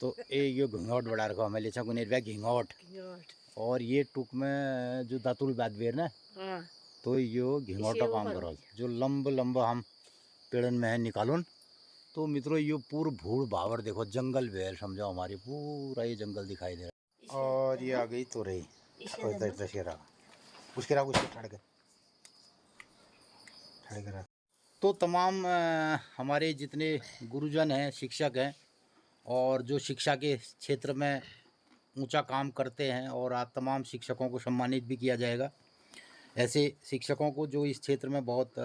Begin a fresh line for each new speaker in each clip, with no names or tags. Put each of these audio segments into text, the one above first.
तो ये घिंगौट बड़ा रखा हमें ले कुनेर घिंगौट और ये टुक में जो दातुल बात बेर ना तो यो घिंगौटा काम करो जो लंब हम पेड़न में है निकालो। तो मित्रों ये पूरा भूड़ भावर देखो जंगल वेल समझो हमारी पूरा ये जंगल दिखाई दे रहा है। और ये आ गई तो रही उसके राग उसके ठड़ गए। तो तमाम हमारे जितने गुरुजन हैं शिक्षक हैं और जो शिक्षा के क्षेत्र में ऊंचा काम करते हैं और आज तमाम शिक्षकों को सम्मानित भी किया जाएगा। ऐसे शिक्षकों को जो इस क्षेत्र में बहुत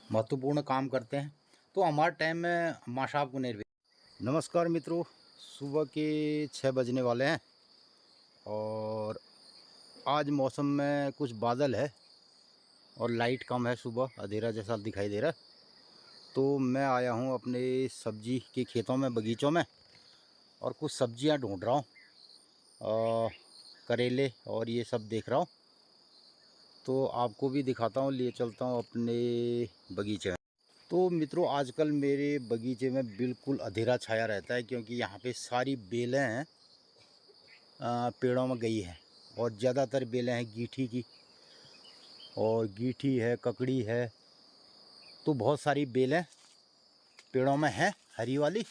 महत्वपूर्ण काम करते हैं। तो हमारे टाइम में माँ साहब को निर्वे नमस्कार मित्रों, सुबह के 6 बजने वाले हैं और आज मौसम में कुछ बादल है और लाइट कम है, सुबह अंधेरा जैसा दिखाई दे रहा है। तो मैं आया हूँ अपने सब्जी के खेतों में बगीचों में और कुछ सब्जियाँ ढूंढ रहा हूँ, करेले और ये सब देख रहा हूँ। तो आपको भी दिखाता हूँ, लिए चलता हूँ अपने बगीचे में। तो मित्रों आजकल मेरे बगीचे में बिल्कुल अंधेरा छाया रहता है क्योंकि यहाँ पे सारी बेलें हैं पेड़ों में गई है और ज़्यादातर बेलें हैं गीठी की और गीठी है, ककड़ी है। तो बहुत सारी बेलें पेड़ों में हैं हरी वाली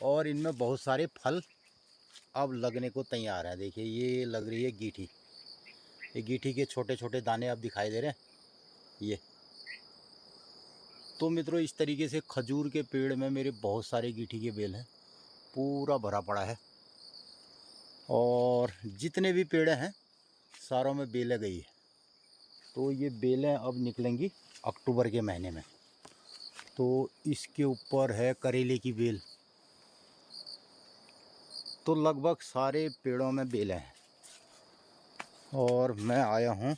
और इनमें बहुत सारे फल अब लगने को तैयार है। देखिए ये लग रही है गीठी, ये गीठी के छोटे छोटे दाने अब दिखाई दे रहे हैं ये। तो मित्रों इस तरीके से खजूर के पेड़ में मेरे बहुत सारे गीठी के बेल हैं, पूरा भरा पड़ा है और जितने भी पेड़ हैं सारों में बेलें गई है। तो ये बेलें अब निकलेंगी अक्टूबर के महीने में। तो इसके ऊपर है करेले की बेल। तो लगभग सारे पेड़ों में बेलें हैं और मैं आया हूँ।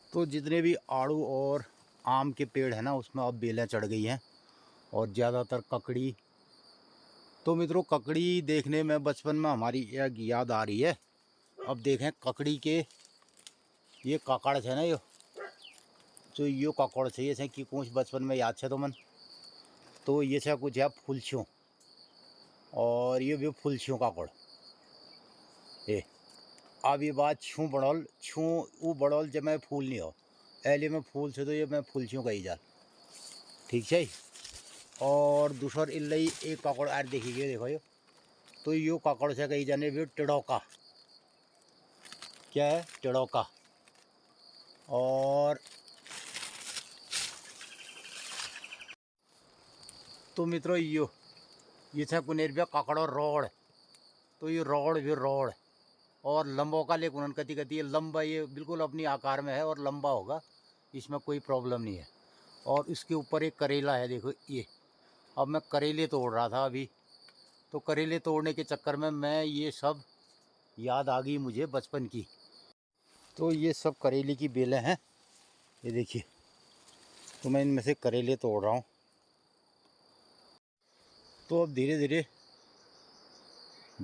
तो जितने भी आड़ू और आम के पेड़ हैं ना उसमें अब बेलें चढ़ गई हैं और ज़्यादातर ककड़ी। तो मित्रों ककड़ी देखने में बचपन में हमारी एक याद आ रही है। अब देखें ककड़ी के ये काकड़ है ना यो जो यो काकड़ है ये कि कुछ बचपन में याद है तो मन। तो ये से कुछ है फूलछियों और ये भी फूलछियों काकड़ ये। अब ये बात छू बड़ौल छू वो बड़ौल जब मैं फूल नहीं हो एले में फूल से तो ये मैं फूलछियों कही जा ठीक है। और दूसर इल्लई एक काकड़ आर देखी गई देखो यो। तो यो काकड़ से कही जाने भी टिड़ौका, क्या है टिड़ौका। और तो मित्रों ये था कुनेर भी काकड़ और रोड। तो ये रोड भी रोड और लंबों का लेकिन उन कती कती ये लंबा ये बिल्कुल अपनी आकार में है और लंबा होगा, इसमें कोई प्रॉब्लम नहीं है। और इसके ऊपर एक करेला है देखो ये। अब मैं करेले तोड़ रहा था अभी, तो करेले तोड़ने के चक्कर में मैं ये सब याद आ गई मुझे बचपन की। तो ये सब करेले की बेलें हैं ये देखिए। तो मैं इनमें से करेले तोड़ रहा हूँ। तो अब धीरे धीरे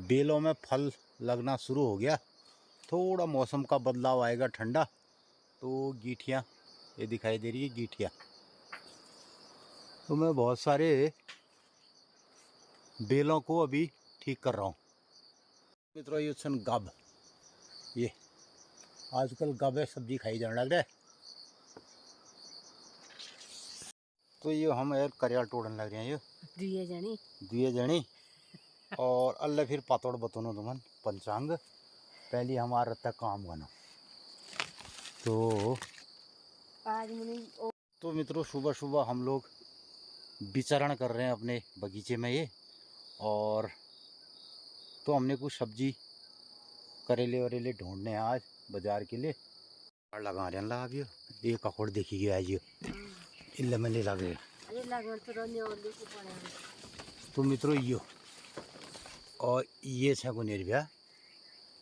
बेलों में फल लगना शुरू हो गया। थोड़ा मौसम का बदलाव आएगा ठंडा तो गीठियाँ ये दिखाई दे रही है गीठियाँ। तो मैं बहुत सारे बेलों को अभी ठीक कर रहा हूँ। मित्रों ये सन गब ये आजकल गब है सब्जी खाई जाने लग रहा है। तो ये हम यार करियाल तोड़ने लग रहे हैं ये दिए जनी और अल्लाह फिर पातोड़ बतोनो तुमन पंचांग पहले हमारा रहता काम बना। तो आज तो मित्रों सुबह सुबह हम लोग विचरण कर रहे हैं अपने बगीचे में ये। और तो हमने कुछ सब्जी करेले वरेले ढूंढने हैं आज बाजार के लिए लगा रहे हैं। अब ये ककड़ देखी गया है ये इल्ले में लग रहे। तो मित्रों यो और ये छे गुनेर भ्या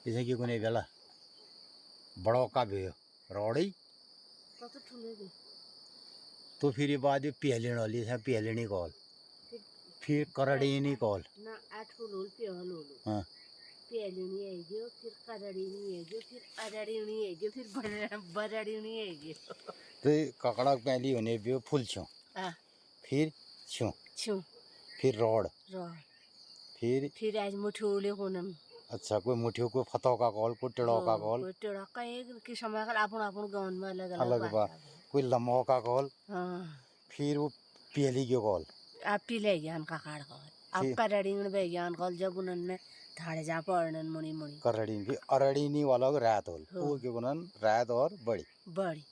जैसे कि गुनेर भ्याला बड़ों का भी रोड़ी। तो फिर ये बाद में पिहलेण वाली है पिहलेनी कॉल फिर करड़ीनी कॉल हाँ
पियलिनी आएगी फिर करड़ीनी आएगी फिर अरड़ीनी आएगी फिर बरड़ीनी आएगी।
तो ककड़ा पहली होने भी फूल छो फिर छो फिर रॉड,
रॉड
फिर
आज मुठोले कोनम
अच्छा कोई मुठियो कोई फतों का कॉल, कोई टेड़ों का कॉल,
कोई टेढ़ा कई कि समय का अपन अपन गाँव में अलग अलग
अलग बा,
भाषा है।
कोई लम्हों का कॉल,
हाँ
फिर वो पियली के कॉल,
आप पी ले ज्ञान का काड़ कॉल अब
फिर
करड़ीण बे ज्ञान कॉल जब उन्होंने थाड़े जा पड़न मुनी मुनी
करड़ी, फिर अरड़ीनी वाला को रात होल,
हो
वो क्यों बनन रात और बड़ी,
बड़ी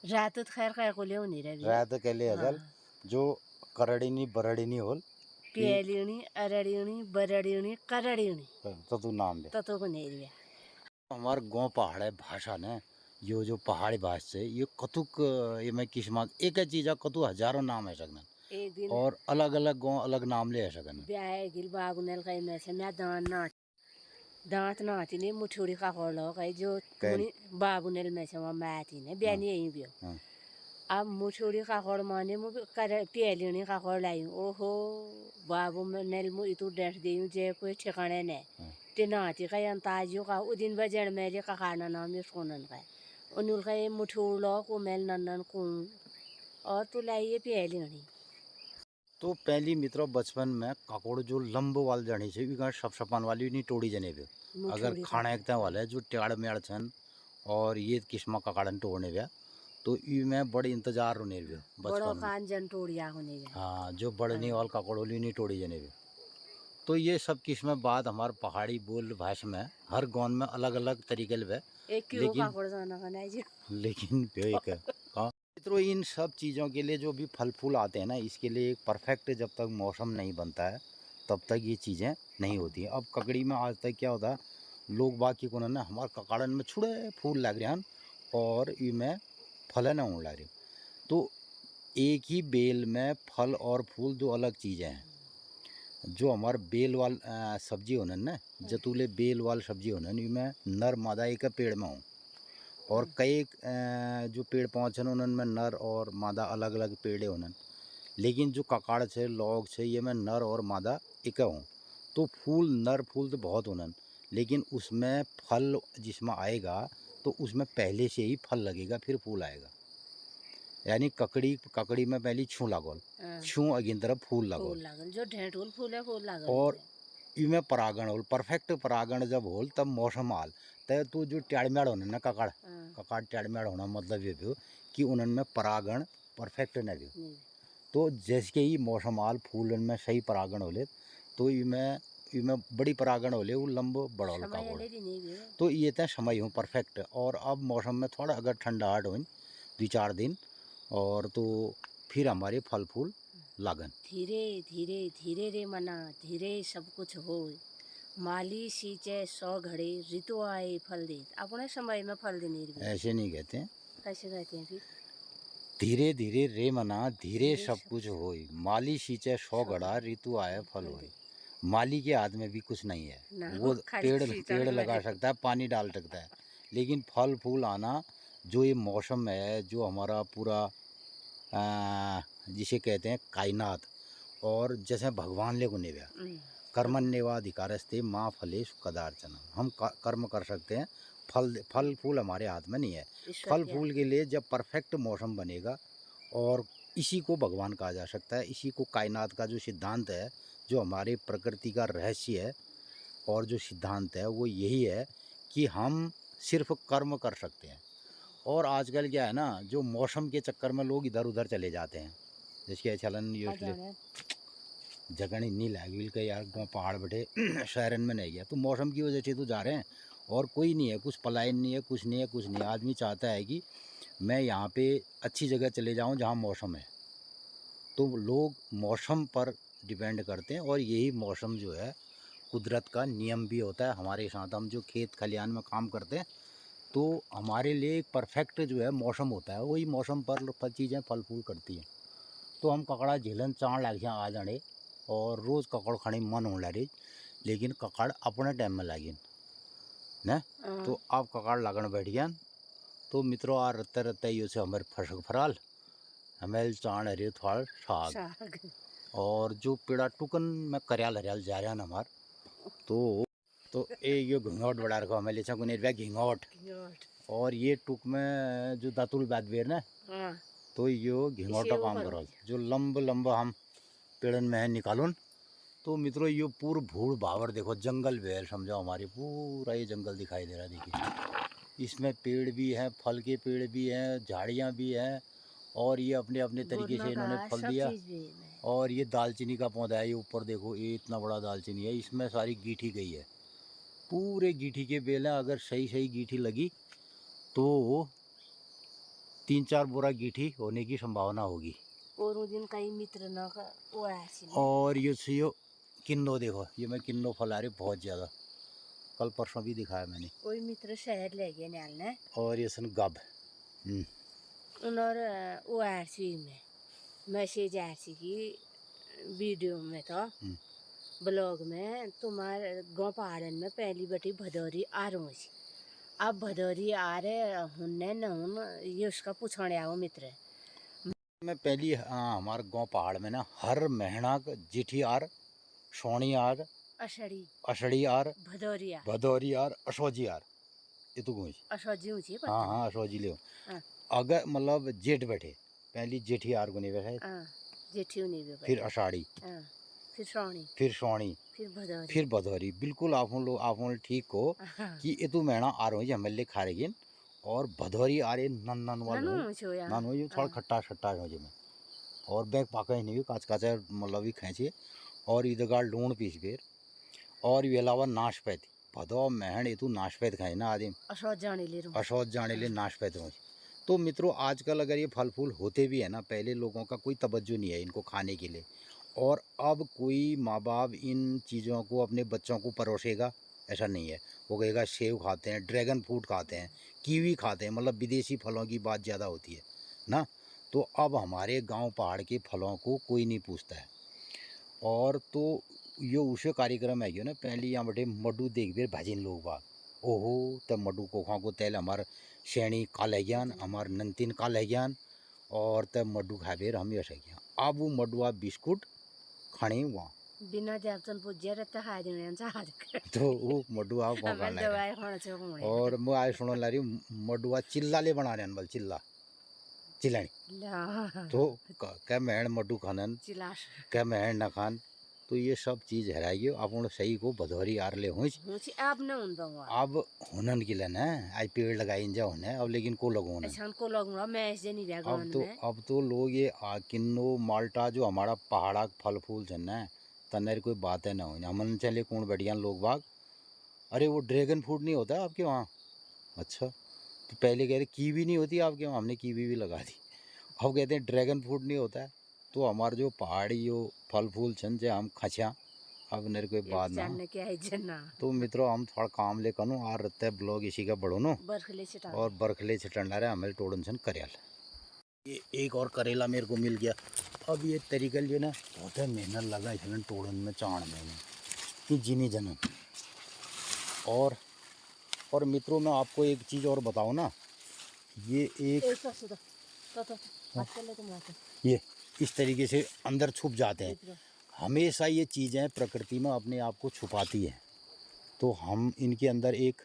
रात तो खैर खैर को ले नहीं रही
रात के लिए असल
हाँ
जो करड़ीनी बरड़ीनी होल,
पियलीणी अरड़ीणी बरड़ीणी करड़ीणी
तो तू नाम ले।
तो को नहीं रिया
हमार गांव पहाड़ है भाषा ने यो जो पहाड़ी भाषा से ये कतुक ये मैं किस्म एक चीज कतु हजारों नाम है सकन
एक दिन
और अलग अलग गांव अलग नाम ले है सकन।
ब्याह गिल बागुनल कई में से मैं दांत नाची ने मुठोड़ी का खोलो कई जो मुनी बाबुनल में से वहाँ मैती ने ब्यानी यहीं भी
हाँ।
अब मुठोड़ी का खोड़ माने मु कर पियलीणी का खोड़ लाई ओहो बाबू में नल मु इतु डेट दी जे कोई ठिकाने ने ते नाची का अंताजियो का उ दिन बजड़ मेले का खाना नाम सुनन का उनुल का मुठोड़ो को मेल नन्नन को और तू लाइए पियलीणी
तो पहली मित्रों बचपन में काकोड़ जो लंब वाल जनी से भी सब सपान वाली नहीं तोड़ी जने भी अगर खाना एक वाले जो टेड़ मेड़ छन और ये किस्म ककाड़न तोड़ने भी तो ई में बड़े इंतजार होने भी बचपन में
जन तोड़िया होने
हाँ जो बड़नी वाल काकोड़ोली नहीं तोड़ी जने भी। तो ये सब किस्में बात हमारे पहाड़ी बोल भाषा में हर गाँव में अलग अलग तरीके ले लेकिन एक है हाँ मित्रों इन सब चीज़ों के लिए जो भी फल फूल आते हैं ना इसके लिए एक परफेक्ट जब तक मौसम नहीं बनता है तब तक ये चीज़ें नहीं होती हैं। अब ककड़ी में आज तक क्या होता है लोग बाकी को ना हमारे ककाड़न में छुड़े फूल लग रहे हैं और इनमें फल ना होने लग रहे तो एक ही बेल में फल और फूल दो अलग चीज़ें हैं। जो हमारे बेल वाल सब्जी होने ना जतूले बेल वाल सब्जी होने इनमें नर मादा एक पेड़ में हो और कई जो पेड़ पौधे हैं उनमें नर और मादा अलग अलग पेड़े होने लेकिन जो ककाड़ छे लौग छे ये में नर और मादा एक हों तो फूल नर फूल तो बहुत होने लेकिन उसमें फल जिसमें आएगा तो उसमें पहले से ही फल लगेगा फिर फूल आएगा। यानी ककड़ी में पहली छू लागल छू अगिन तरफ फूल लागल
जो ढेंटुल फूल है फूल लागल
और इमें परागण होल परफेक्ट परागण जब होल तब मौसम आल तब तो जो टेड़मेड़ होने ना ककाड़ टेड़मेड़ होना मतलब ये भी कि उनमें परागण परफेक्ट न भी तो जैसे ही मौसम आल फूलन में सही परागण होले तो इमें बड़ी परागण होले वो लंबो बड़ा काकोड़ तो ये तो समय हूँ परफेक्ट। और अब मौसम में थोड़ा अगर ठंडाहट हो 2-4 दिन और तो फिर हमारे फल फूल लागन
धीरे धीरे धीरे रे मना धीरे सब कुछ हो माली सींचे 100 घड़े ऋतु आए फल दे अपने समय में फल देने
ऐसे नहीं कहते हैं।
कैसे कहते हैं फिर
धीरे धीरे रे मना धीरे सब कुछ होई माली सींचे 100 घड़ा ऋतु आए फल होई। माली के हाथ में भी कुछ नहीं है वो पेड़ लगा सकता है पानी डाल सकता है लेकिन फल फूल आना जो ये मौसम है जो हमारा पूरा जिसे कहते हैं कायनात और जैसे भगवान ले गुने कर्मण्येवा अधिकारस्ते माँ फलेश कदार्चना हम कर्म कर सकते हैं फल फूल हमारे हाथ में नहीं है। फल फूल के लिए जब परफेक्ट मौसम बनेगा और इसी को भगवान कहा जा सकता है इसी को कायनात का जो सिद्धांत है जो हमारे प्रकृति का रहस्य है और जो सिद्धांत है वो यही है कि हम सिर्फ कर्म कर सकते हैं। और आजकल क्या है ना जो मौसम के चक्कर में लोग इधर उधर चले जाते हैं जिसके चलन जगह नहीं लगी के यार गाँव पहाड़ बैठे शहरन में नहीं गया तो मौसम की वजह से तो जा रहे हैं और कोई नहीं है कुछ पलायन नहीं है कुछ नहीं है कुछ नहीं। आदमी चाहता है कि मैं यहाँ पे अच्छी जगह चले जाऊँ जहाँ मौसम है तो लोग मौसम पर डिपेंड करते हैं और यही मौसम जो है कुदरत का नियम भी होता है। हमारे साथ हम जो खेत खलिहान में काम करते हैं तो हमारे लिए एक परफेक्ट जो है मौसम होता है वही मौसम पर चीज़ें फल फूल करती हैं। तो हम ककड़ा झेलन चाण लाग आ जाने और रोज़ ककड़ खाने मन हो रही लेकिन ककड़ अपने टाइम में लागिन न तो आप ककड़ लगन बैठ गया तो मित्रों आ रत्ते रत्ते यो से हमारे फसक फराल हमें चाण हरे थोड़ा साग और जो पेड़ा टुकन में करियाल हरियाल जा रहा है हमार तो ये घिंगौट बड़ा रखा हमें ले चुने घिंगौट और ये टुक में जो दातुल बात बेर ना तो यो घिंगौटा काम करो जो लंब हम पेड़न में है निकालो। तो मित्रों ये पूरा भूड़ भावर देखो, जंगल वेल समझो हमारे, पूरा ये जंगल दिखाई दे रहा है। देखिए इसमें पेड़ भी हैं, फल के पेड़ भी हैं, झाड़ियाँ भी हैं, और ये अपने अपने तरीके से इन्होंने फल दिया। और ये दालचीनी का पौधा है, ये ऊपर देखो, ये इतना बड़ा दालचीनी है, इसमें सारी गीठी गई है, पूरे गीठी के बेल हैं। अगर सही सही गीठी लगी तो 3-4 बोरा गीठी होने की संभावना होगी।
और उस दिन कई मित्र ना वो ऐसी
और ये किन्नो देखो, ये मैं किन्नो फल आ रही बहुत ज़्यादा, कल परसों भी दिखाया मैंने।
कोई मित्र शहर ले गए न्याल ने।
और ये सन गब
उन्होंने वो ऐसी में मैसेज ऐसी की वीडियो में तो ब्लॉग में तुम्हारे गाँव पहाड़न में पहली बटी भदौरी आ रही थी। अब भदौरी आ रहे हुन्ने न हुन ये उसका पूछने आओ मित्र
मैं पहली, हाँ हमारे गांव पहाड़ में ना हर महीना जेठी आर, सोनी आर, अषड़ी आर, भदौरी आर, अशोजी आर, ये तो गुंज
अशोजी ऊंची
हाँ हाँ अशोजी ले। अगर मतलब जेठ बैठे पहली जेठी आर गुने बैठे,
जेठी उन्हीं भी
फिर अषाढ़ी, फिर सोनी, फिर भदौरी। बिल्कुल आप लोग ठीक हो कि ये तो महीना आ रहा है हमें खा रही। और भदौरी आ रही नन नन वाले नन हो थोड़ा खट्टा खट्टा हो जाए, और बैग पाका ही नहीं हो, काच काचा मतलब भी खींचे। और इधर का लूण पीस बेर, और ये अलावा नाशपैती भदौ महन ये तो नाशपैत खाए ना आदमी, अशौच जाने ले नाशपैत हो। तो मित्रों आजकल अगर ये फल फूल होते भी है ना, पहले लोगों का कोई तवज्जो नहीं है इनको खाने के लिए। और अब कोई माँ बाप इन चीज़ों को अपने बच्चों को परोसेगा ऐसा नहीं है। वो कहेगा सेब खाते हैं, ड्रैगन फ्रूट खाते हैं, कीवी खाते हैं, मतलब विदेशी फलों की बात ज़्यादा होती है ना। तो अब हमारे गांव पहाड़ के फलों को कोई नहीं पूछता है। और तो ये उसे कार्यक्रम है ना, पहले यहाँ बटे मड्डू देख बेर भाजिन लोग बाग, ओहो तब मड्डू कोखा को तेल हमार शैणी काल है ज्ञान, हमार नंतिन काल है ज्ञान, और तब मड्डू खा बेर हम यश है ज्ञान। अब वो मड्डुआ बिस्कुट खाने हुआ
बिना जापतन पूज्य रहता है
तो वो मड्डुआ और मैं आज सुनो ला रही मड्डुआ चिल्ला ले बना रहे बल चिल्ला चिल्लानी तो क्या महण मड्डू खानन क्या महण न खान। तो ये सब चीज हराइए अपन सही को भदौरी आर ले हुई अब हुनन के लिए ना आज पेड़ लगाई जा होने अब, लेकिन को लगो अब तो लोग ये किन्नो माल्टा जो हमारा पहाड़ा फल फूल छन ना तन्ने कोई बात है ना हो हमन चले कौन बढ़िया लोग बाग। अरे वो ड्रैगन फ्रूट नहीं होता आपके वहाँ? अच्छा तो पहले कह रहे कीवी नहीं होती आपके वहाँ, हमने कीवी भी लगा दी। अब कहते हैं ड्रैगन फ्रूट नहीं होता है। तो हमारे जो पहाड़ी जो फल फूल छन जे हम खचा अब मेरे कोई बात ना। तो मित्रों हम थोड़ा काम ले करूँ आ रहता है ब्लॉग इसी का बढ़ो नो और बरखले छिटन रहे हमें तोड़न छन करेला। ये एक और करेला मेरे को मिल गया। अब ये तरीकल जो ना बहुत मेहनत लगा इसमें तोड़न में चाण में कि जिनी जनन। और मित्रों मैं आपको एक चीज़ और बताऊँ ना, ये एक ये इस तरीके से अंदर छुप जाते हैं। हमेशा ये चीज़ें प्रकृति में अपने आप को छुपाती हैं। तो हम इनके अंदर एक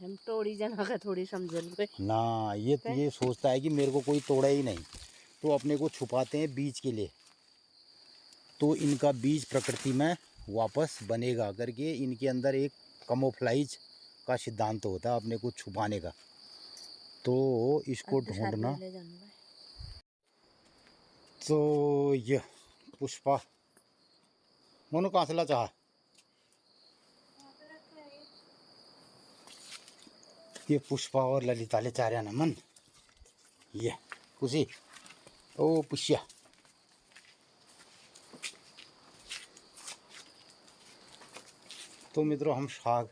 हम तोड़ी जना का थोड़ी समझ
ना ये सोचता है कि मेरे को कोई तोड़ा ही नहीं, तो अपने को छुपाते हैं बीज के लिए। तो इनका बीज प्रकृति में वापस बनेगा करके इनके अंदर एक कमोफ्लाइज का सिद्धांत होता है अपने को छुपाने का। तो इसको ढूंढना। तो ये पुष्पा मोनो कांसला चाह ये पुष्पा और ललिता ले चार्या नमन ये खुशी ओ पुष्या। तो मित्रों हम साग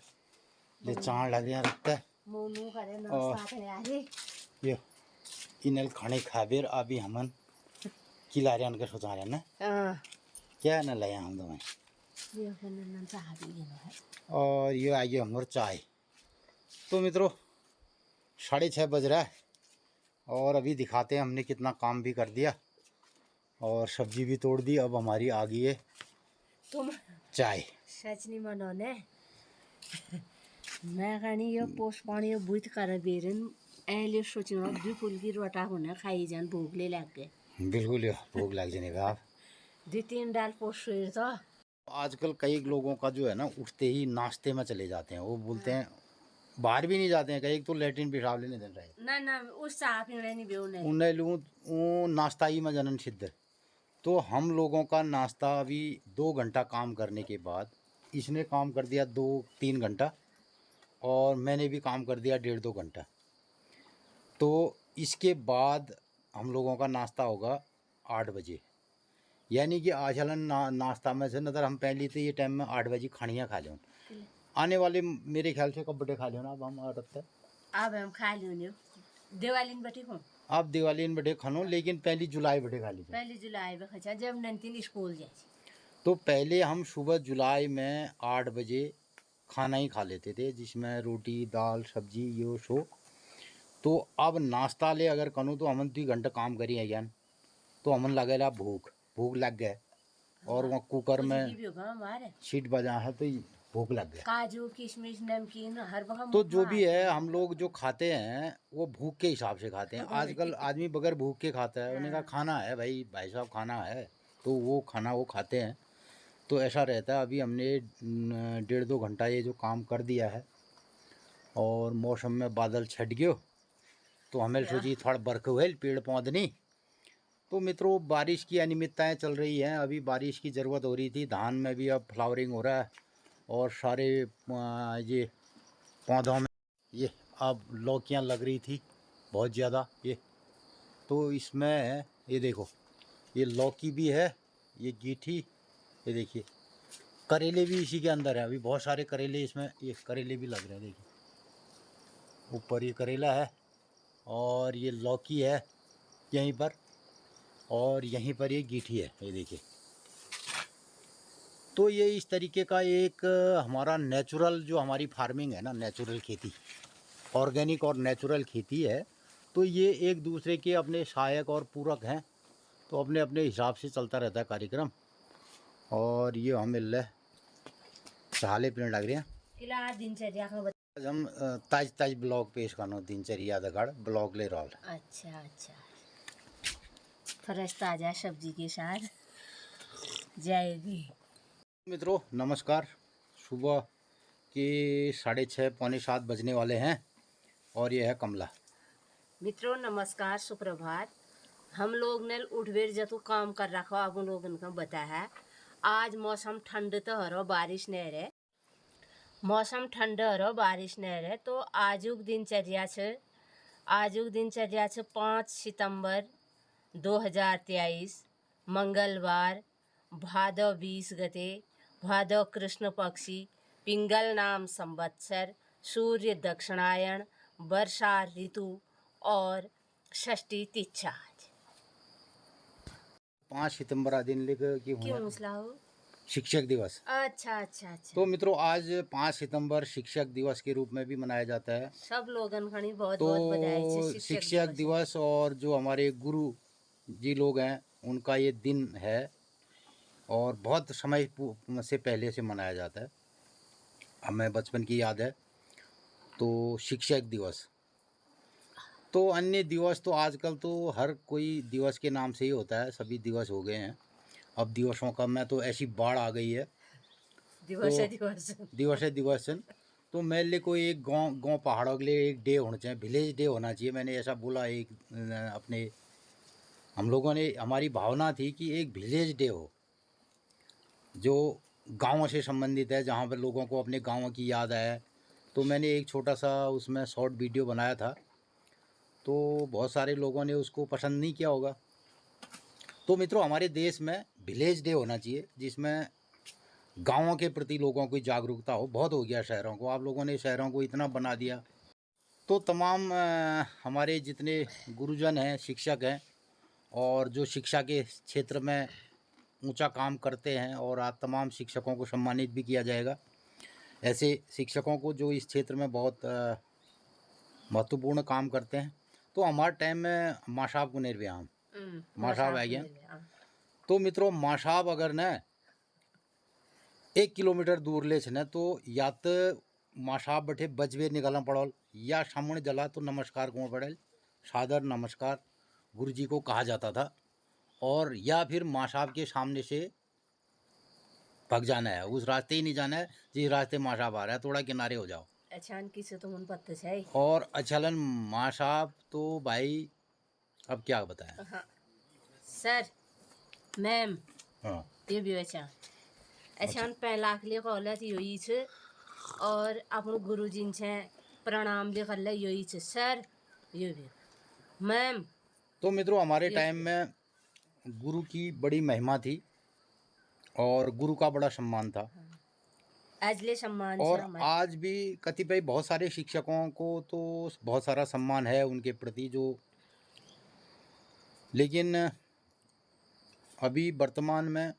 ले चाण लग रहे रखता है और ये इनल खाने खाबेर अभी हमन किला रहे उनके सोचा रहे ना क्या न लाया हम तो और ये आइए हमारे चाय। तो मित्रों 6:30 बज रहा है और अभी दिखाते हैं हमने कितना काम भी कर दिया और सब्जी भी तोड़ दी। अब हमारी आ गई है
तुम
चाय।
सच नहीं मनोने मैं कहनी ये पोष पानी बुत कर बेरन ऐले सोचना भी फुल की रोटा होना खाई जान भूख ले लग गए।
बिल्कुल भूख लग जाने का आप
दी 3 डाल पोस्ट तो
आजकल कई लोगों का जो है ना, उठते ही नाश्ते में चले जाते हैं। वो बोलते हैं बाहर भी नहीं जाते हैं, कई तो लैट्रिन पेशाब लेने दिन रहे
ना ना उस साफ ही नहीं बेउ नहीं
उन्हें लूँ वो नाश्ता ही में जनन सिद्ध है। तो हम लोगों का नाश्ता अभी 2 घंटा काम करने के बाद, इसने काम कर दिया 2-3 घंटा और मैंने भी काम कर दिया 1.5-2 घंटा। तो इसके बाद हम लोगों का नाश्ता होगा 8 बजे। यानी कि आजलन नाश्ता में से नज़र हम पहले तो ये टाइम में 8 बजे खानियाँ खा लें। आने वाले मेरे ख्याल से कब बड़े खा लेना अब हम औरत
अब हम खा लियो दिवाली में बैठी हूँ
अब दिवाली में बड़े खानो, लेकिन 1 जुलाई बड़े खा लीजिए।
1 जुलाई में खचा जब नंतिन स्कूल जाए
तो पहले हम सुबह जुलाई में 8 बजे खाना ही खा लेते थे, जिसमें रोटी दाल सब्जी यो सो। तो अब नाश्ता ले अगर करूँ तो हमन 2 घंटा काम करी है ज्ञान, तो हमन लगेला भूख भूख लग गए और वहाँ कुकर में सीट बजा है तो भूख लग गया।
काजू किशमिश नमकीन हर वक्त
तो जो भी है हम लोग जो खाते हैं वो भूख के हिसाब से खाते हैं। आजकल आदमी बगैर भूख के खाता है, उन्हें कहा खाना है भाई साहब खाना है, तो वो खाना वो खाते हैं। तो ऐसा रहता है। अभी हमने 1.5-2 घंटा ये जो काम कर दिया है और मौसम में बादल छट गयो, तो हमें सोची थोड़ा बरख हुए पेड़ पौध नहीं। तो मित्रों बारिश की अनियमितताएँ चल रही हैं, अभी बारिश की ज़रूरत हो रही थी। धान में भी अब फ्लावरिंग हो रहा है और सारे ये पौधों में ये अब लौकियाँ लग रही थी बहुत ज़्यादा। ये तो इसमें ये देखो ये लौकी भी है, ये गीठी, ये देखिए करेले भी इसी के अंदर है। अभी बहुत सारे करेले इसमें, ये करेले भी लग रहे हैं। देखिए ऊपर ये करेला है और ये लौकी है यहीं पर, और यहीं पर ये गीठी है, ये देखिए। तो ये इस तरीके का एक हमारा नेचुरल जो हमारी फार्मिंग है ना, नेचुरल खेती, ऑर्गेनिक और नेचुरल खेती है। तो ये एक दूसरे के अपने सहायक और पूरक हैं, तो अपने अपने हिसाब से चलता रहता है कार्यक्रम। और ये हमें ले चाले पेड़ लग रहे हैं।
दिनचर्या
आज हम ताज ताज ब्लॉग पेश करना दिनचर्या दगाड़ ब्लॉग ले रहा।
अच्छा अच्छा फ्रेश ताजा सब्जी के साथ जाएगी।
मित्रों नमस्कार, सुबह के 6:30-6:45 बजने वाले हैं और ये है कमला।
मित्रों नमस्कार सुप्रभात। हम लोग ने उठबेर जतु काम कर रखा अब लोग इनका बता है। आज मौसम ठंड तो हरो बारिश नहीं रहे, मौसम ठंड हरो बारिश नहीं रहे। तो आजुक दिनचर्या छे 5 सितंबर 2023 मंगलवार, भादव 20 गते, भादव कृष्ण पक्षी, पिंगल नाम संवत्सर, सूर्य दक्षिणायण, वर्षा ऋतु और षष्ठी तिथि।
5 सितंबर दिन लिख
क्यों मसला हो?
शिक्षक दिवस।
अच्छा अच्छा अच्छा।
तो मित्रों आज 5 सितंबर शिक्षक दिवस के रूप में भी मनाया जाता है।
सब लोगन खड़ी बहुत
तो
बहुत बधाई।
शिक्षक दिवस और जो हमारे गुरु जी लोग हैं उनका ये दिन है और बहुत समय से पहले से मनाया जाता है, हमें बचपन की याद है। तो शिक्षक दिवस, तो अन्य दिवस तो आजकल तो हर कोई दिवस के नाम से ही होता है, सभी दिवस हो गए हैं। अब दिवसों का मैं तो ऐसी बाढ़ आ गई है, दिवस तो मेरे लिए कोई एक गांव पहाड़ों के लिए एक डे होना चाहिए, विलेज डे होना चाहिए। मैंने ऐसा बोला एक अपने हम लोगों ने, हमारी भावना थी कि एक विलेज डे हो जो गाँव से संबंधित है, जहाँ पर लोगों को अपने गाँव की याद आए। तो मैंने एक छोटा सा उसमें शॉर्ट वीडियो बनाया था, तो बहुत सारे लोगों ने उसको पसंद नहीं किया होगा। तो मित्रों हमारे देश में विलेज डे होना चाहिए जिसमें गाँवों के प्रति लोगों की जागरूकता हो। बहुत हो गया शहरों को, आप लोगों ने शहरों को इतना बना दिया। तो तमाम हमारे जितने गुरुजन हैं, शिक्षक हैं और जो शिक्षा के क्षेत्र में ऊंचा काम करते हैं, और आज तमाम शिक्षकों को सम्मानित भी किया जाएगा। ऐसे शिक्षकों को जो इस क्षेत्र में बहुत महत्वपूर्ण काम करते हैं। तो हमारे टाइम में माँ साहब को निर्व्याम माँ साहब आ गया। तो मित्रों माँ साहब अगर न 1 किलोमीटर दूर ले छे तो या तो माँ साहब बैठे बजबे निकलना पड़ल, या सामने जला तो नमस्कार कौन पड़े, सादर नमस्कार गुरु जी को कहा जाता था। और या फिर माँ साहब के सामने से भाग जाना है, उस रास्ते ही नहीं जाना है जिस रास्ते माँ साहब आ रहा है, थोड़ा किनारे हो जाओ।
अचान किसे तो मन पत्ते है।
और अचलन माँ साहब तो भाई अब क्या बताएं।
हाँ सर मैम
हाँ
ये भी अच्छा अचान पहला के लिए कॉलेज यही छे और अपन गुरुजी छे प्रणाम भी कर ले यही छे सर ये भी मैम।
तो मित्रों हमारे
ये
टाइम में गुरु की बड़ी महिमा थी और गुरु का बड़ा सम्मान था।
अजले सम्मान से
और
हमारे
आज भी कतिपय बहुत सारे शिक्षकों को तो बहुत सारा सम्मान है उनके प्रति जो, लेकिन अभी वर्तमान में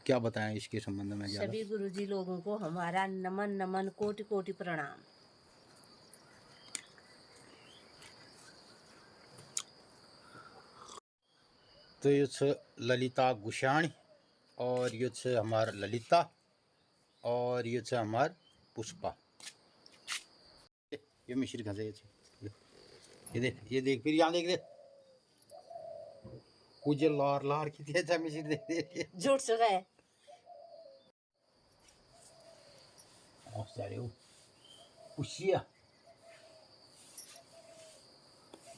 क्या बताएं इसके संबंध में ज़्यादा।
सभी गुरुजी लोगों को हमारा नमन नमन कोटि कोटि प्रणाम।
तो ये छ ललिता गुशाणी और ये छ हमार ललिता और ये छ हमार पुष्पा। ये मिश्री घसे ये देख फिर यहाँ देख दे कुछ लार लार की अच्छा मिश्री देख दे
झूठ से गए
सारे वो पुशिया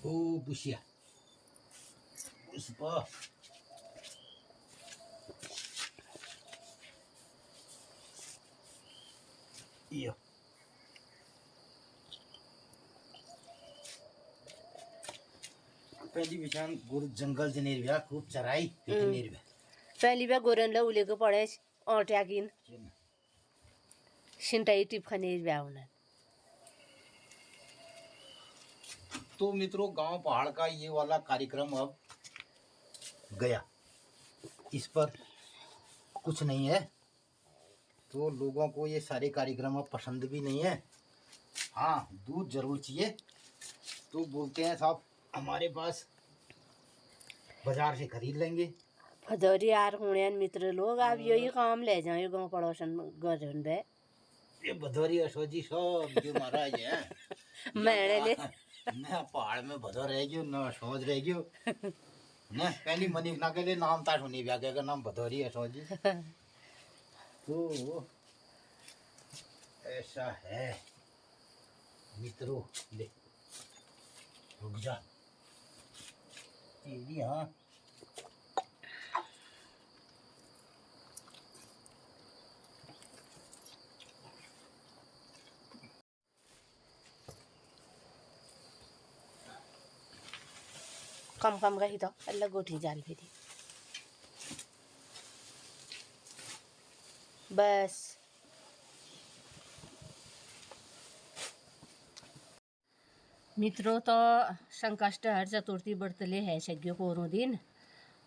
ओ पुशिया पुष्पा यो पहली बिचान गुरु जंगल जनेर व्या खूब चराई जनेर व्या
पहली बार गोरन ला उले को पड़े और त्यागिन शिंटाई टिप खने व्याउन।
तो मित्रों गांव पहाड़ का ये वाला कार्यक्रम अब गया, इस पर कुछ नहीं है। तो लोगों को ये सारे कार्यक्रम अब पसंद भी नहीं है। हाँ दूध जरूर चाहिए तो बोलते हैं साहब हमारे पास बाजार से खरीद लेंगे।
भदौरी यार होने मित्र लोग आप यही काम ले जाए गाँव पड़ोसन गजन बे
ये भदौरी अशोजी सब जो महाराज है
मैंने ले
मैं पहाड़ में भदौर रह गयो न सोच रह गयो न पहली मनी ना के लिए नाम था सुनी ब्याह का नाम भदौरी अशोजी। तो ऐसा है मित्रों ले रुक जा तेरी हाँ
कम कम रही तो अल्लाह गोठी जाल फिरी बस। मित्रों तो संकष्ट हर चतुर्थी बरतले है सज्ञो पोरों दिन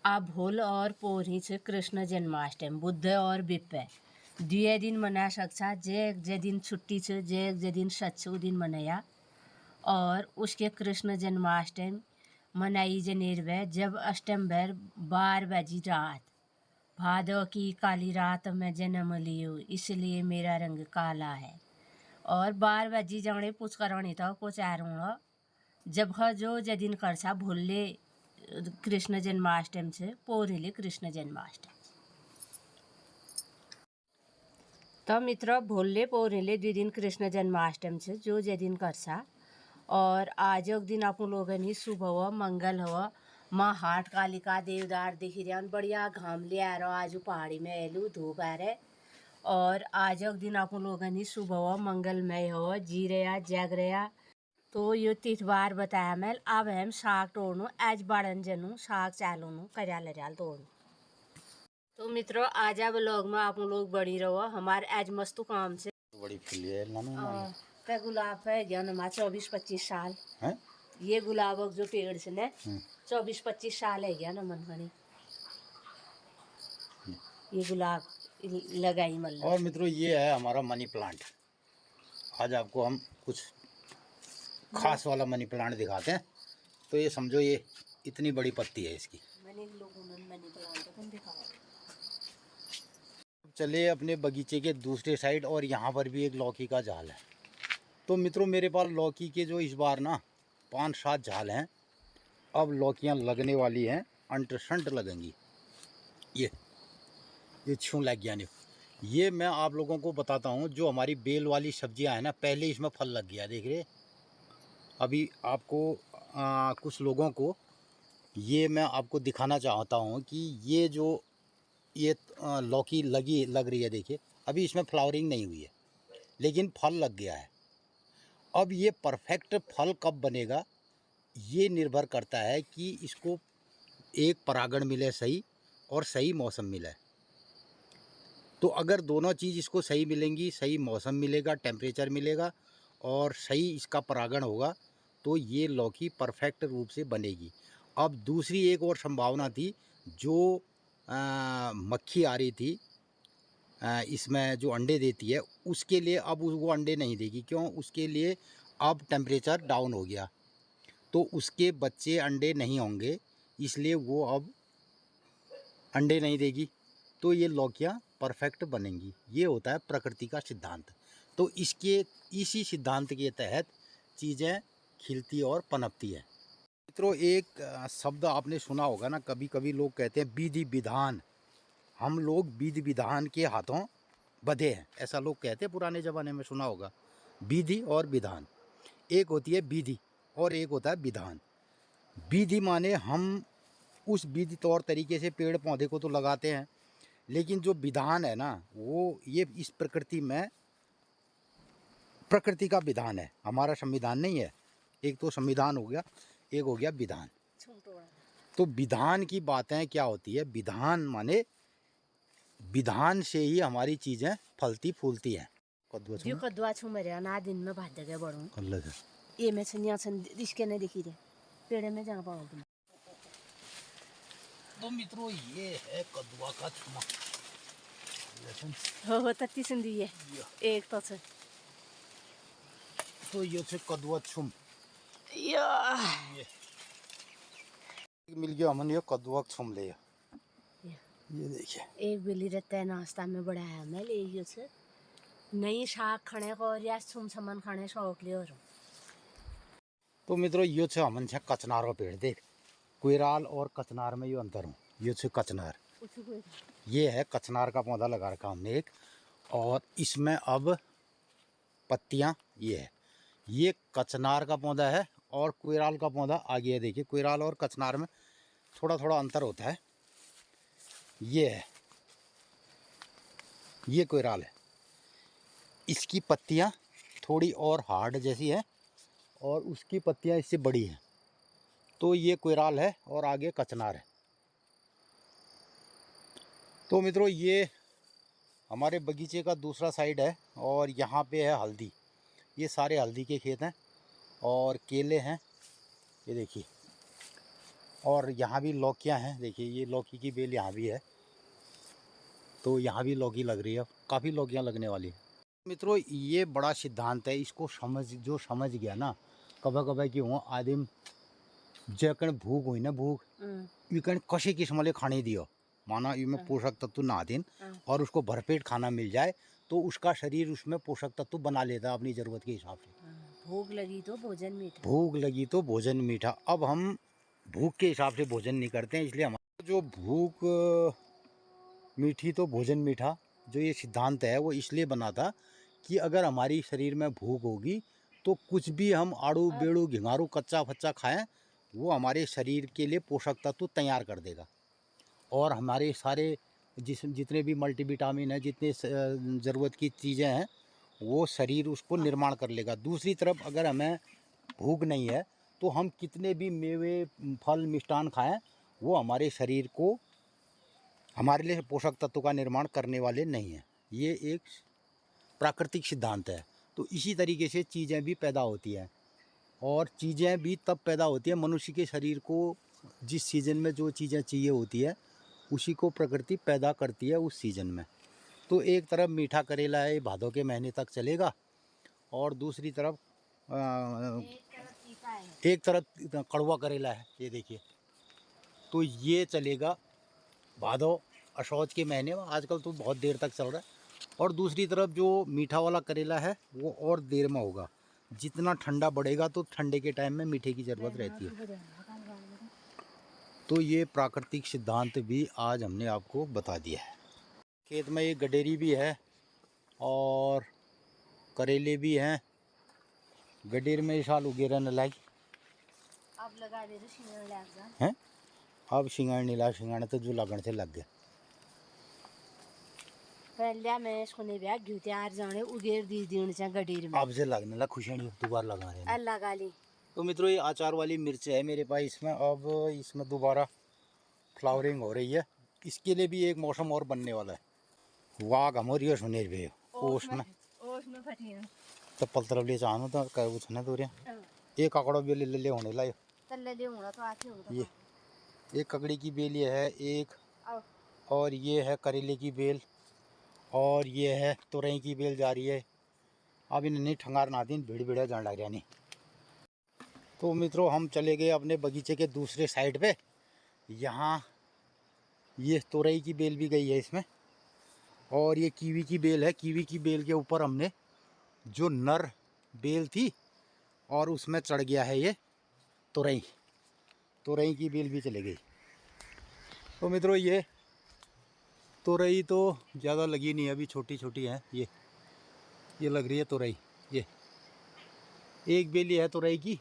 आ भोल और पोरी से कृष्ण जन्माष्टमी बुद्ध और बिप्पे दुए दिन मना सकता जे दिन छुट्टी से जे दिन सच उ दिन मनाया। और उसके कृष्ण जन्माष्टमी मनाई जनेर में जब अष्टम भर 12 बजी रात भादों की काली रात में जन्म लियो इसलिए मेरा रंग काला है। और 12 बजी जंगड़े पूछ करनी था को चारूँ जब ह जो जदिन करसा भूले कृष्ण जन्माष्टमी से पोरेले कृष्ण जन्माष्टमी। तो मित्र भोले पोरेले 2 दिन कृष्ण जन्माष्टमी से जो जदिन करसा। और आज एक दिन अपन लोगन ही शुभ हुआ मंगल हुआ माँ हाट कालिका देवदार दिख रहा बढ़िया घाम ले आ रहा आज पहाड़ी में एलू धूप आ रहे। और आज एक दिन अपन लोगन ही शुभ हुआ मंगलमय हो जी रहा जग रहा। तो यो तिथवार बताया मैं अब हम साग तोड़नू आज बाड़न जनू साग चालूनू करयाल रयाल तोड़ू। तो मित्रों आज अब लोग में आप लोग बड़ी रहो हमारे आज मस्तु काम से
बड़ी फुली
पे गुलाब है गया नमा 24-25 साल
है
ये गुलाब जो पेड़ से ने 24-25 साल है गया ना मन खनी ये गुलाब लगाई मतलब।
और मित्रों ये है हमारा मनी प्लांट। आज आपको हम कुछ खास वाला मनी प्लांट दिखाते हैं। तो ये समझो ये इतनी बड़ी पत्ती है इसकी।
मैंने लोगों ने मनी प्लांट तुम दिखाओ।
चले अपने बगीचे के दूसरे साइड और यहाँ पर भी एक लौकी का झाल है। तो मित्रों मेरे पास लौकी के जो इस बार ना 5-7 झाल हैं। अब लौकियाँ लगने वाली हैं अंटरशंट लगेंगी। ये छूं लग गया नहीं। ये मैं आप लोगों को बताता हूँ, जो हमारी बेल वाली सब्जियां हैं ना, पहले इसमें फल लग गया, देख रहे। अभी आपको कुछ लोगों को ये मैं आपको दिखाना चाहता हूँ कि ये जो ये लौकी लग रही है, देखिए अभी इसमें फ्लावरिंग नहीं हुई है लेकिन फल लग गया है। अब ये परफेक्ट फल कब बनेगा, ये निर्भर करता है कि इसको एक परागण मिले सही और सही मौसम मिले। तो अगर दोनों चीज़ इसको सही मिलेंगी, सही मौसम मिलेगा, टेम्परेचर मिलेगा और सही इसका परागण होगा, तो ये लौकी परफेक्ट रूप से बनेगी। अब दूसरी एक और संभावना थी, जो मक्खी आ रही थी इसमें जो अंडे देती है, उसके लिए अब वो अंडे नहीं देगी। क्यों? उसके लिए अब टेम्परेचर डाउन हो गया, तो उसके बच्चे अंडे नहीं होंगे, इसलिए वो अब अंडे नहीं देगी। तो ये लौकियाँ परफेक्ट बनेंगी। ये होता है प्रकृति का सिद्धांत। तो इसी सिद्धांत के तहत चीज़ें खिलती और पनपती है। मित्रों, एक शब्द आपने सुना होगा ना, कभी कभी लोग कहते हैं विधि विधान। हम लोग विधि विधान के हाथों बंधे हैं, ऐसा लोग कहते हैं। पुराने ज़माने में सुना होगा विधि और विधान। एक होती है विधि और एक होता है विधान। विधि माने हम उस विधि तौर तरीके से पेड़ पौधे को तो लगाते हैं, लेकिन जो विधान है ना, वो ये इस प्रकृति में प्रकृति का विधान है, हमारा संविधान नहीं है। एक तो संविधान हो गया, एक हो गया विधान। तो विधान की बातें क्या होती है? विधान माने विधान से ही हमारी चीजें फलती फूलती हैं।
जो कद्दुआ छू मेरे ना दिन में भात जगह बढ़ूं ये मैं सुनिया सन इसके नहीं दिखी रे पेड़ में जहाँ पाऊँ।
तो मित्रों, ये है कद्दुआ का छुमा।
हो तत्ती सुंदी है एक तो से।
तो ये से कद्दुआ छुम ये मिल गया हमने, ये कद्दुआ छुम ले। ये देखिए,
एक बिल्ली रहता है नाश्ता में बड़ा है, मैं ले गई से नई शाक खाने को और या छुम सामान खाने शौक ले। और
तो मित्रों, ये छे हमन छे कचनार का पेड़। देख, कोयराल और कचनार में ये अंतर हो। ये छे कचनार, ये है कचनार का पौधा लगा रखा हमने एक, और इसमें अब पत्तियां ये है। ये कचनार का पौधा है और कोयराल का पौधा आगे है। देखिए, कोयराल और कचनार में थोड़ा थोड़ा अंतर होता है। ये है, ये कोयराल है, इसकी पत्तियां थोड़ी और हार्ड जैसी है और उसकी पत्तियां इससे बड़ी हैं। तो ये कोयराल है और आगे कचनार है। तो मित्रों, ये हमारे बगीचे का दूसरा साइड है और यहाँ पे है हल्दी। ये सारे हल्दी के खेत हैं और केले हैं, ये देखिए। और यहाँ भी लौकियाँ हैं, देखिए ये लौकी की बेल यहाँ भी है। तो यहाँ भी लौकी लग रही है, काफ़ी लौकियाँ लगने वाली है। मित्रों, ये बड़ा सिद्धांत है, इसको जो समझ गया ना, कभी कभी कि वो आदिम जकन भूख हुई ना, भूख इकन कशी किस्म खाने दियो, माना इसमें पोषक तत्व ना दिन और उसको भरपेट खाना मिल जाए, तो उसका शरीर उसमें पोषक तत्व बना लेता अपनी ज़रूरत के हिसाब से।
भूख लगी तो भोजन मीठा,
भूख लगी तो भोजन मीठा। अब हम भूख के हिसाब से भोजन नहीं करते हैं, इसलिए हमारा जो भूख मीठी तो भोजन मीठा, जो ये सिद्धांत है वो इसलिए बना था कि अगर हमारी शरीर में भूख होगी तो कुछ भी हम आड़ू बेड़ू घिंगारू कच्चा फच्चा खाएं, वो हमारे शरीर के लिए पोषक तत्व तैयार कर देगा और हमारे सारे जितने भी मल्टीविटामिन है, जितने ज़रूरत की चीज़ें हैं, वो शरीर उसको निर्माण कर लेगा। दूसरी तरफ अगर हमें भूख नहीं है तो हम कितने भी मेवे फल मिष्टान खाएं, वो हमारे शरीर को, हमारे लिए पोषक तत्व का निर्माण करने वाले नहीं हैं। ये एक प्राकृतिक सिद्धांत है। तो इसी तरीके से चीज़ें भी पैदा होती हैं और चीज़ें भी तब पैदा होती हैं, मनुष्य के शरीर को जिस सीज़न में जो चीज़ें चाहिए होती है उसी को प्रकृति पैदा करती है उस सीज़न में। तो एक तरफ मीठा करेला है, भादों के महीने तक चलेगा, और दूसरी तरफ एक तरफ कड़वा करेला है, ये देखिए। तो ये चलेगा भादों असौज के महीने में, आजकल तो बहुत देर तक चल रहा है। और दूसरी तरफ जो मीठा वाला करेला है वो और देर में होगा। जितना ठंडा बढ़ेगा तो ठंडे के टाइम में मीठे की ज़रूरत रहती है। तो ये प्राकृतिक सिद्धांत भी आज हमने आपको बता दिया है। खेत में ये गडेरी भी है और करेले भी हैं। गडेर में इस साल उगे रहने लायक
अब लगा दे शिंगड़ लग जा
हैं। अब शिंगाड़ नीला शिंगाड़ तो जो लगन से लग गया।
पहले मैं सुने ब्याह घुते आर जाने उगेर दी दिन से गडीर में
अब से लगने लगा खुशियाँ दोबारा लगा रहे हैं।
अल्लाह गाली
तो मित्रों ये अचार वाली मिर्च है मेरे पास इसमें। अब इसमें दोबारा फ्लावरिंग हो रही है। इसके लिए भी एक मौसम और बनने वाला है। वाह गमोरियो सुनेर भी ओस में
फटी है
चप्पल तरफ ले जानो तो कह उछने दूर एक ककड़ो भी ले होने लायो।
तल्ले ले होना तो आके होगा
ये एक ककड़ी की बेल ये है एक, और ये है करेले की बेल, और ये है तुरई की बेल जा रही है। अब इन्हें ठंगार ना दिन भीड़ भीड़ जान लग रहा नहीं। तो मित्रों हम चले गए अपने बगीचे के दूसरे साइड पे। यहाँ ये तुरई की बेल भी गई है इसमें, और ये कीवी की बेल है। कीवी की बेल के ऊपर हमने जो नर बेल थी और उसमें चढ़ गया है ये तुरई। तुरई की बेल भी चली गई। तो मित्रों ये तुरई तो ज़्यादा लगी नहीं, अभी छोटी छोटी है। ये लग रही है तुरई। ये एक बेल ये है तुरई की,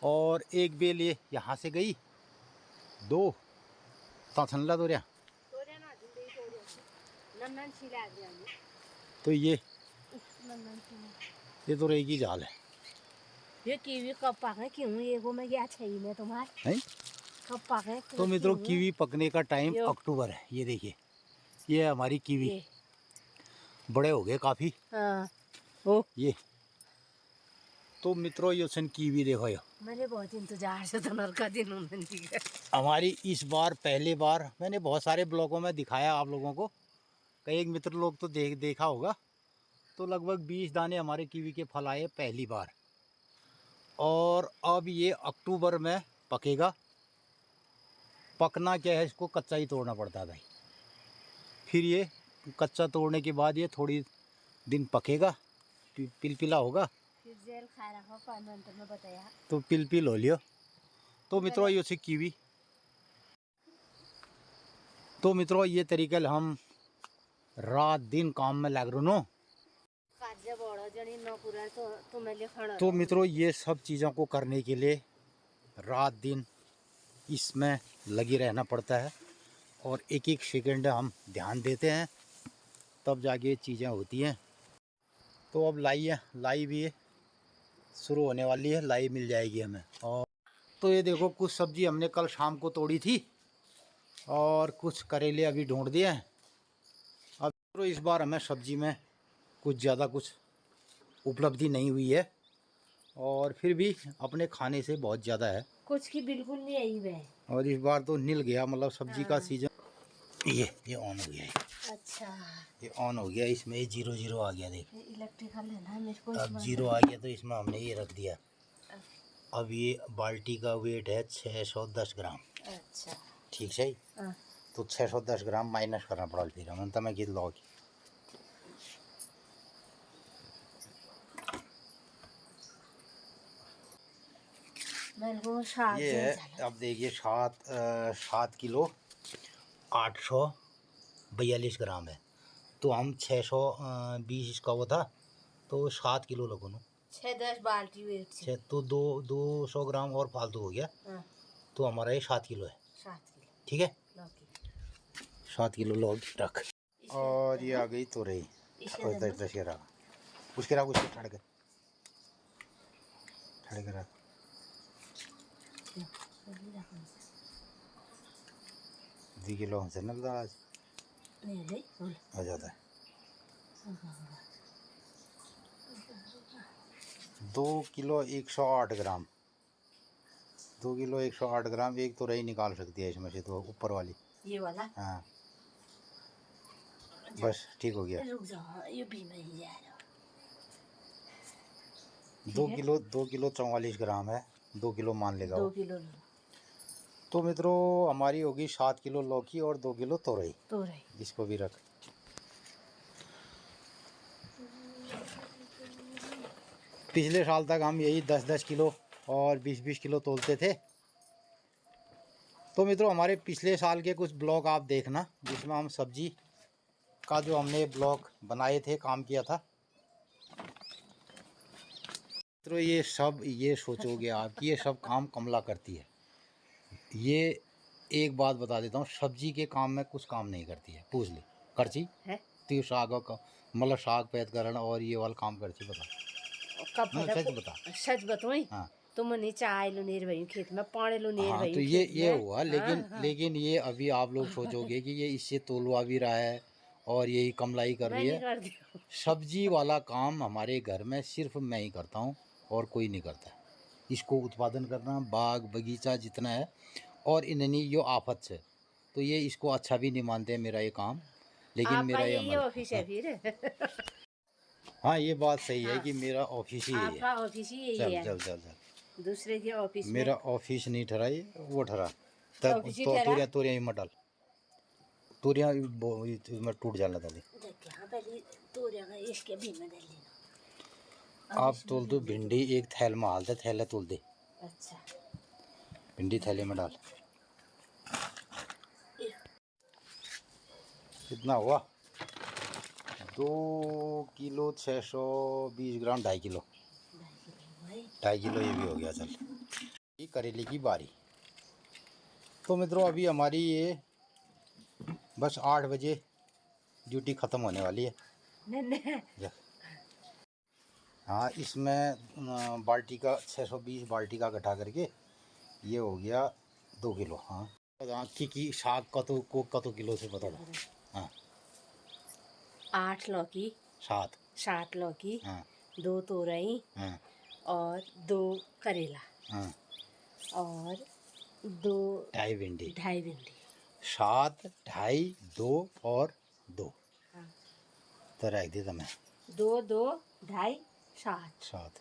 और एक बेल ये यहाँ से गई। दो ताथनला तो रहा। तो ये तुरई की जाल है।
ये कीवी कब पाके क्यों ये को मैं क्या चाहिए मैं तुम्हारे
नहीं
कब पाके
तो मित्रों कीवी पकने का टाइम अक्टूबर है। ये देखिए ये हमारी कीवी बड़े हो गए काफ़ी।
हाँ ओ
ये तो मित्रों ये सन कीवी देखो ये
मैंने बहुत इंतजार से तो नरका दिन उन्होंने
हमारी इस बार पहले बार। मैंने बहुत सारे ब्लॉगों में दिखाया आप लोगों को, कई एक मित्र लोग तो देखा होगा। तो लगभग 20 दाने हमारे कीवी के फल आए पहली बार, और अब ये अक्टूबर में पकेगा। पकना क्या है, इसको कच्चा ही तोड़ना पड़ता है भाई। फिर ये कच्चा तोड़ने के बाद ये थोड़ी दिन पकेगा, पिलपिला होगा,
फिर जेल खा रहा 5 मिनट में बताया
तो पिलपिल हो लियो। तो मित्रों ये से कीवी। तो मित्रों ये तरीके हम रात दिन काम में लग रहे नो। तो मित्रों ये सब चीज़ों को करने के लिए रात दिन इसमें लगी रहना पड़ता है, और एक एक सेकंड हम ध्यान देते हैं तब जाके ये चीज़ें होती हैं। तो अब लाई भी शुरू होने वाली है। लाई मिल जाएगी हमें। और तो ये देखो कुछ सब्ज़ी हमने कल शाम को तोड़ी थी, और कुछ करेले अभी ढूंढ दिए हैं। अब तो इस बार हमें सब्ज़ी में कुछ ज़्यादा कुछ उपलब्धि नहीं हुई है, और फिर भी अपने खाने से बहुत ज़्यादा है।
कुछ की बिल्कुल नहीं आई वह,
और इस बार तो निल गया, मतलब सब्जी का सीजन। ये ऑन हो गया है।
अच्छा
ये ऑन हो गया, इसमें ये 0 आ गया देख।
इलेक्ट्रिकल है ना मेरे को।
अब 0 आ गया तो इसमें हमने ये रख दिया। अब ये बाल्टी का वेट है 610 ग्राम।
अच्छा
ठीक है। तो 610 ग्राम माइनस करना पड़ा फिर हम तो मैं लो की। ये है अब देखिए 7 किलो 842 ग्राम है। तो हम 620 इसका वो था, तो 7 किलो लगो ना।
6-10 बाल्टी वेट से
तो 200 ग्राम और फालतू हो गया। तो हमारा ये 7 किलो है।
7 किलो
ठीक है 7 किलो लौकी रख। और ये आ गई तुरई। उसके रख उसके ठड़ के रख। 2 किलो हमसे मिलता आज हो जाता है। 2 किलो 108 ग्राम। 2 किलो 108 ग्राम एक तो रही निकाल सकती है इसमें से, तो ऊपर वाली
ये वाला।
हाँ बस ठीक हो गया।
रुक जाओ ये भी नहीं जा रहा।
2 किलो 44 ग्राम है। 2 किलो मान लेगा
2 किलो।
तो मित्रों हमारी होगी 7 किलो लौकी और 2 किलो तोरई। इसको भी रख। पिछले साल तक हम यही 10-10 किलो और 20-20 किलो तोलते थे। तो मित्रों हमारे पिछले साल के कुछ ब्लॉग आप देखना, जिसमें हम सब्जी का जो हमने ब्लॉग बनाए थे, काम किया था। मित्रों ये सोचोगे आप कि ये सब काम कमला करती है। ये एक बात बता देता हूँ, सब्जी के काम में कुछ काम नहीं करती है। पूछ ले करची
है
तो साग का मतलब साग पैद करना और ये वाला काम करती बता।
कब
हाँ,
पता
सच बता।
सच बताऊं
हाँ
तो मने चाय लो नेर भई खेत में, पानी लो नेर
हाँ, तो
भई खेत
ये
में।
हुआ,
हाँ
लेकिन
हाँ
लेकिन ये अभी आप लोग सोचोगे कि ये इससे तोलवा भी रहा है और यही कमलाई कर
मैं
रही
नहीं
है।
करती हूँ।
सब्जी वाला काम हमारे घर में सिर्फ मैं ही करता हूँ और कोई नहीं करता है। इसको उत्पादन करना, बाग बगीचा जितना है, और इन्हें जो आफत से, तो ये इसको अच्छा भी नहीं मानते हैं मेरा ये काम, लेकिन
आपका
मेरा ये
यही
अमल।
ऑफिस है फिर।
हाँ ये बात सही है
हाँ
कि मेरा ऑफिस ही यही है।
आपका ऑफिस ही यही
चल
है।
चल चल चल,
दूसरे के ऑफिस में
मेरा ऑफिस नहीं ठहरा, ये वो ठहरा। तब
ऑफिस ही
तो
ठहरा।
तोरिया तोरिया ही मटल, तोरिया में टूट जाना था।
हाँ पहले तोरिया का इसके भी में डाल लेना।
आप तोल दो भिंडी, एक थैल में हाल दे, थैले तोल दे,
अच्छा
भिंडी थैले में डाल। कितना हुआ? 2 किलो 620 ग्राम, 2.5 किलो, 2.5 किलो ये भी हो गया। चल, ये करेले की बारी। तो मित्रों अभी हमारी ये बस 8 बजे ड्यूटी ख़त्म होने वाली है। हाँ, इसमें बाल्टी का 620 बाल्टी का गठा करके ये हो गया 2 किलो। हाँ की साग कतो किलो से बता दो। हाँ
8 लौकी,
7।
7 लौकी,
हाँ
2 तोरई
हाँ
और 2 करेला
हाँ,
और 2
2.5 भिंडी,
2.5 भिंडी।
7 2.5 2 और 2
हाँ
तो रख दी मैं
2 2 2.5 7।
7।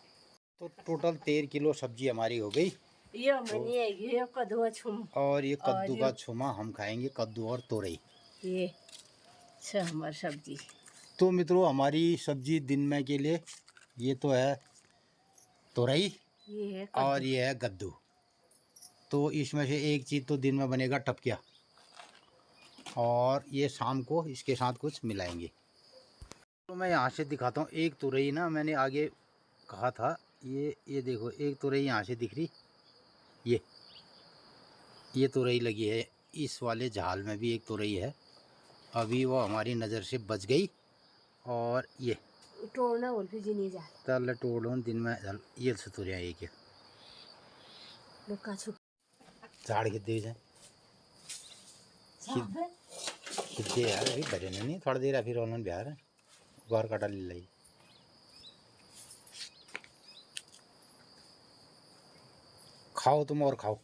तो टोटल 13 किलो सब्जी हमारी हो गई।
ये मनी है ये कदुआ छुम
और ये
और
कद्दू का छुमा हम खाएंगे, कद्दू और तोरई।
ये हमारी सब्जी।
तो मित्रों हमारी सब्जी दिन में के लिए ये तो है तोरई
ये है
और
कद्दू।
ये है कद्दू। तो इसमें से एक चीज़ तो दिन में बनेगा टपकिया, और ये शाम को इसके साथ कुछ मिलाएंगे। तो मैं यहाँ से दिखाता हूँ। एक तुरई ना मैंने आगे कहा था, ये देखो एक तुरई यहाँ से दिख रही, ये तुरई लगी है। इस वाले झाल में भी एक तुरई है, अभी वो हमारी नज़र से बच गई। और ये
तोड़ना बोल फिर जी नहीं जा
तल टोड़ दिन में ये से तुरिया एक
लुका छुप
झाड़ कितने जाए कितने यार, अभी भजन नहीं थोड़ा देर फिर उन्होंने बिहार घर काटा ले लाई। खाओ तुम और खाओ।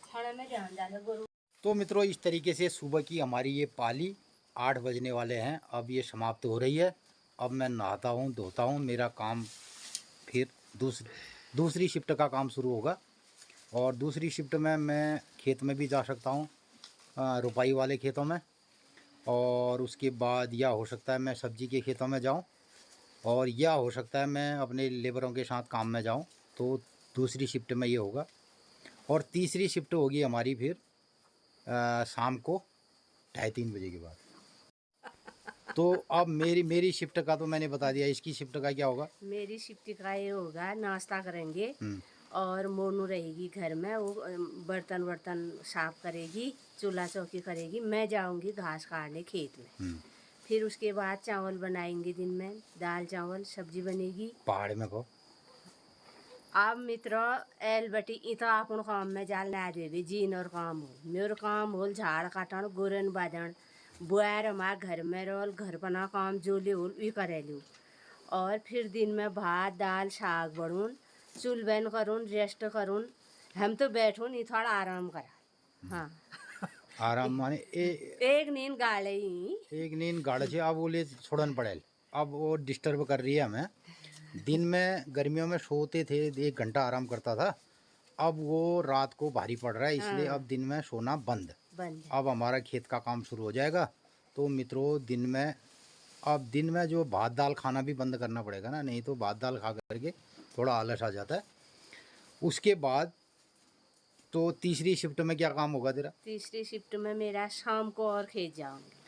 खाना में ध्यान डालो गुरु।
तो मित्रों इस तरीके से सुबह की हमारी ये पाली 8 बजने वाले हैं, अब ये समाप्त हो रही है। अब मैं नहाता हूँ धोता हूँ, मेरा काम फिर दूसरी शिफ्ट का काम शुरू होगा। और दूसरी शिफ्ट में मैं खेत में भी जा सकता हूँ, रुपाई वाले खेतों में, और उसके बाद या हो सकता है मैं सब्जी के खेतों में जाऊँ, और या हो सकता है मैं अपने लेबरों के साथ काम में जाऊँ। तो दूसरी शिफ्ट में ये होगा। और तीसरी शिफ्ट होगी हमारी फिर शाम को 2:30-3 बजे के बाद। तो अब मेरी शिफ्ट का तो मैंने बता दिया, इसकी शिफ्ट का क्या होगा?
मेरी शिफ्ट का ये होगा, नाश्ता करेंगे और मोनू रहेगी घर में, वो बर्तन वर्तन साफ करेगी, चूल्हा चौकी करेगी, मैं जाऊंगी घास काटने खेत में। फिर उसके बाद चावल बनाएंगे, दिन में दाल चावल सब्जी बनेगी।
पहाड़ में को
अब मित्र एल बटी इतना अपन काम में जाल ना देवे जीन और काम हो, मेरे काम होल झाड़ काटन गोरन बाजन बुआर हमार घर में रोल घर बना काम जो ले होल वी करेलू। और फिर दिन में भात दाल साग बढ़ून चूल बन करूँ रेस्ट करूँ, हम तो बैठूँ नहीं थोड़ा आराम करा। हाँ
आराम माने
एक नींद गाले ही
एक नींद गाढ़ से अब बोले छोड़न पड़ेल। अब वो डिस्टर्ब कर रही है हमें। दिन में गर्मियों में सोते थे, 1 घंटा आराम करता था, अब वो रात को भारी पड़ रहा है, इसलिए अब दिन में सोना बंद। अब हमारा खेत का काम शुरू हो जाएगा। तो मित्रों दिन में अब दिन में जो भात दाल खाना भी बंद करना पड़ेगा ना, नहीं तो भात दाल खा करके थोड़ा आलस आ जाता है। उसके बाद तो तीसरी शिफ्ट में क्या काम होगा तेरा?
तीसरी शिफ्ट में मेरा शाम को और खेत जाऊंगी।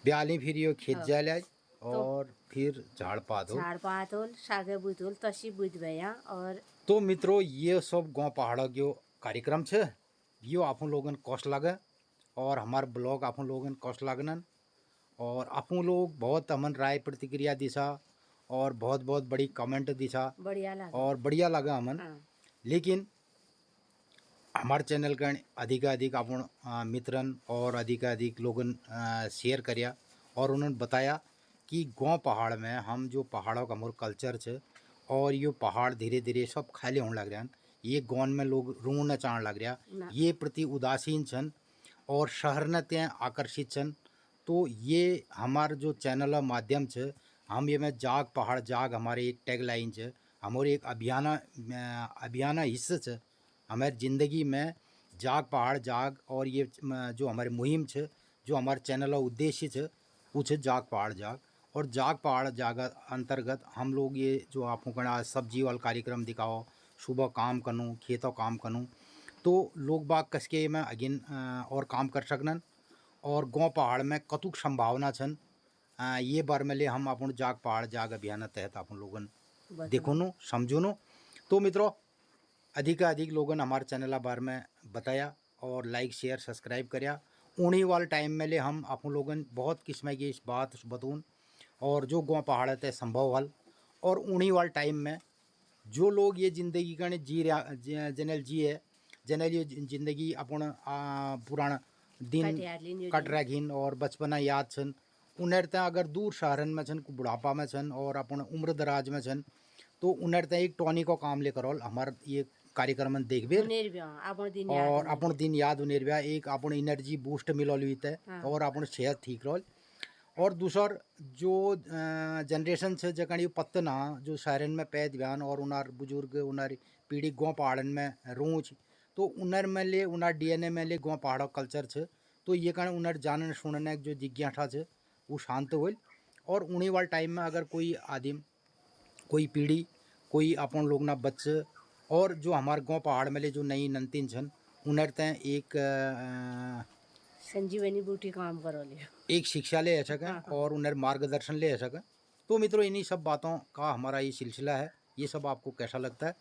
ब्याली फिर ये खेत
हाँ।
जाए
तो
और फिर झाड़ पात हो।
झाड़ पात होल सागे बुतोल तशी बुझ भया। और
तो मित्रों ये सब गांव पहाड़ के कार्यक्रम छे, यो आपन लोगन कष्ट लगे और हमार ब्लॉग आपन लोगन कष्ट लगनन और आपन लोग बहुत अमन राय प्रतिक्रिया दिशा और बहुत बहुत बड़ी कमेंट दिशा
बढ़िया लगा।
और बढ़िया लगा अमन।
हाँ।
लेकिन हमारे चैनल का अधिक अपन मित्रन और अधिक लोगन शेयर करया और उन्होंने बताया कि गांव पहाड़ में हम जो पहाड़ों का मोर कल्चर छे और ये पहाड़ धीरे धीरे सब खाली होने लग रहा हैं। ये गांव में लोग रूण चाहने लग रहा, ये प्रति उदासीन छन और शहर न त्या आकर्षित छन। तो ये हमार जो चैनल माध्यम छे, हम ये में जाग पहाड़ जाग हमारे एक टैग लाइन छे, हमारे एक अभियान हिस्सा छे हमारे ज़िंदगी में। जाग पहाड़ जाग और ये जो हमारे मुहिम छे, जो हमारे चैनल का उद्देश्य छे वो छे जाग पहाड़ जाग। और जाग पहाड़ जाग अंतर्गत हम लोग ये जो आपको कहना सब्जी वाला कार्यक्रम दिखाओ, सुबह काम करूँ खेतों काम करूँ, तो लोग बाग कसके में अगिन और काम कर सकन और गांव पहाड़ में कतुक संभावना छन ये बार में ले हम अपन जाग पहाड़ जाग अभियान तहत अपन लोगन देखो नो समझो नो। तो मित्रों अधिक लोगन हमारे चैनल बारे में बताया और लाइक शेयर सब्सक्राइब करया। उन्हीं वाले टाइम में ले हम अपन लोगन बहुत किस्म की इस बात बतून और जो गाँव पहाड़ है संभव हल और उन्हीं वाले टाइम में जो लोग ये ज़िंदगी का जी रहा जनल जी है जनल ये ज़िंदगी अपन पुराना दिन कट रखीन और बचपना याद छन उन्हें अगर दूर शहरन में छन बुढ़ापा में छन और अपन उम्र दराज में छन तो उन्हें एक टॉनी को काम लेकर हमारे ये कार्यक्रम देखबे और अपन दिन याद उनेरबिया एक अपन एनर्जी बूस्ट मिलल हुई है। हाँ। और अपन सेहत ठीक रहल और दूसर जो जनरेशन से जगह ये पत्ते ना जो शहरन में पैद बयान और उनार बुजुर्ग उनार पीढ़ी गाँव पहाड़न में रूँच तो उनर में ले उनार DNA में ले गाँव पहाड़ कल्चर छे। तो ये कारण उनर जानने सुनने जो जिज्ञासा छे वो शांत होल और उन्हीं वाले टाइम में अगर कोई आदिम कोई पीढ़ी कोई अपन लोग ना बच्चे और जो हमारे गाँव पहाड़ में ले जो नई नंतिन छन उन्हें एक
संजीवनी बूटी काम करो ले
एक शिक्षा ले सकें। हाँ। और उन्हें मार्गदर्शन ले सकें। तो मित्रों इन्हीं सब बातों का हमारा ये सिलसिला है। ये सब आपको कैसा लगता है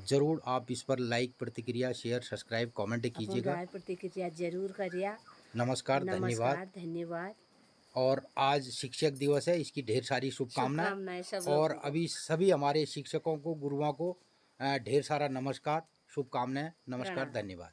ज़रूर आप इस पर लाइक प्रतिक्रिया शेयर सब्सक्राइब कमेंट कीजिएगा।
प्रतिक्रिया जरूर करिए।
नमस्कार
धन्यवाद।
और आज शिक्षक दिवस है, इसकी ढेर सारी शुभकामनाएं और अभी सभी हमारे शिक्षकों को गुरुओं को ढेर सारा नमस्कार शुभकामनाएं। नमस्कार धन्यवाद।